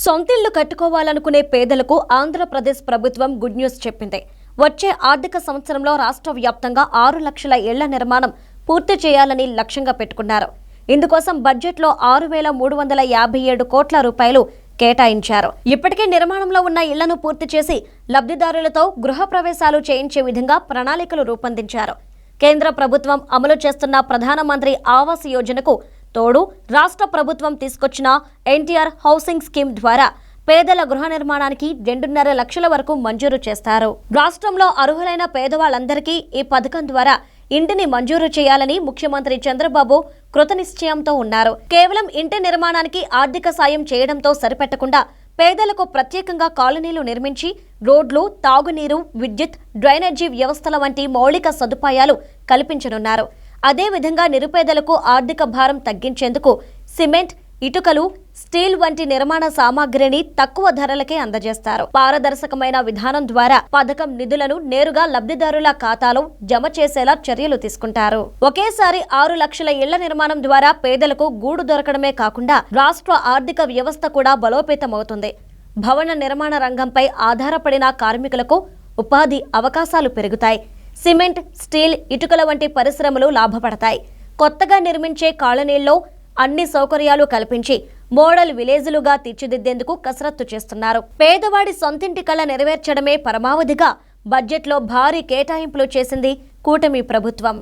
సొంతిళ్లు కట్టుకోవాలనుకునే పేదలకు ఆంధ్రప్రదేశ్ ప్రభుత్వం good news చెప్పింది. వచ్చే ఆర్థిక సంవత్సరంలో రాష్ట్ర వ్యాప్తంగా 6 లక్షల ఇళ్ల నిర్మాణం పూర్తి చేయాలని లక్ష్యంగా పెట్టుకున్నారు. ఇందుకోసం బడ్జెట్లో 6,357 కోట్ల రూపాయలు కేటాయించారు. ఇప్పటికే నిర్మాణంలో ఉన్న ఇళ్లను పూర్తి చేసి లబ్ధిదారులతో గృహప్రవేశాలు చేయించే విధంగా ప్రణాళికలు రూపొందించారు. కేంద్ర ప్రభుత్వం అమలు చేస్తున్న ప్రధానమంత్రి ఆవాస్ యోజనకు తోడు రాష్ట్ర ప్రభుత్వం తీసుకొచ్చిన ఎన్టీఆర్ హౌసింగ్ స్కీమ్ ద్వారా పేదల గృహ నిర్మాణానికి 2.5 లక్షల వరకు మంజూరు చేస్తారు. రాష్ట్రంలో అర్హులైన పేదవాళ్లందరికీ ఈ పథకం ద్వారా ఇంటిని మంజూరు చేయాలని ముఖ్యమంత్రి చంద్రబాబు కృతనిశ్చయంతో ఉన్నారు. కేవలం ఇంటి నిర్మాణానికి ఆర్థిక సాయం చేయడంతో సరిపెట్టకుండా పేదలకు ప్రత్యేకంగా కాలనీలు నిర్మించి రోడ్లు, తాగునీరు, విద్యుత్, డ్రైనేజీ వ్యవస్థల వంటి మౌలిక సదుపాయాలు కల్పించనున్నారు. అదేవిధంగా నిరుపేదలకు ఆర్థిక భారం తగ్గించేందుకు సిమెంట్, ఇటుకలు, స్టీల్ వంటి నిర్మాణ సామాగ్రిని తక్కువ ధరలకే అందజేస్తారు. పారదర్శకమైన విధానం ద్వారా పథకం నిధులను నేరుగా లబ్ధిదారుల ఖాతాలో జమ చేసేలా చర్యలు తీసుకుంటారు. ఒకేసారి 6 లక్షల ఇళ్ల నిర్మాణం ద్వారా పేదలకు గూడు దొరకడమే కాకుండా రాష్ట్ర ఆర్థిక వ్యవస్థ కూడా బలోపేతమవుతుంది. భవన నిర్మాణ రంగంపై ఆధారపడిన కార్మికులకు ఉపాధి అవకాశాలు పెరుగుతాయి. సిమెంట్, స్టీల్, ఇటుకల వంటి పరిశ్రమలు లాభపడతాయి. కొత్తగా నిర్మించే కాలనీల్లో అన్ని సౌకర్యాలు కల్పించి మోడల్ విలేజ్లుగా తీర్చిదిద్దేందుకు కసరత్తు చేస్తున్నారు. పేదవాడి సొంతింటి కళ నెరవేర్చడమే పరమావధిగా బడ్జెట్లో భారీ కేటాయింపులు చేసింది కూటమి ప్రభుత్వం.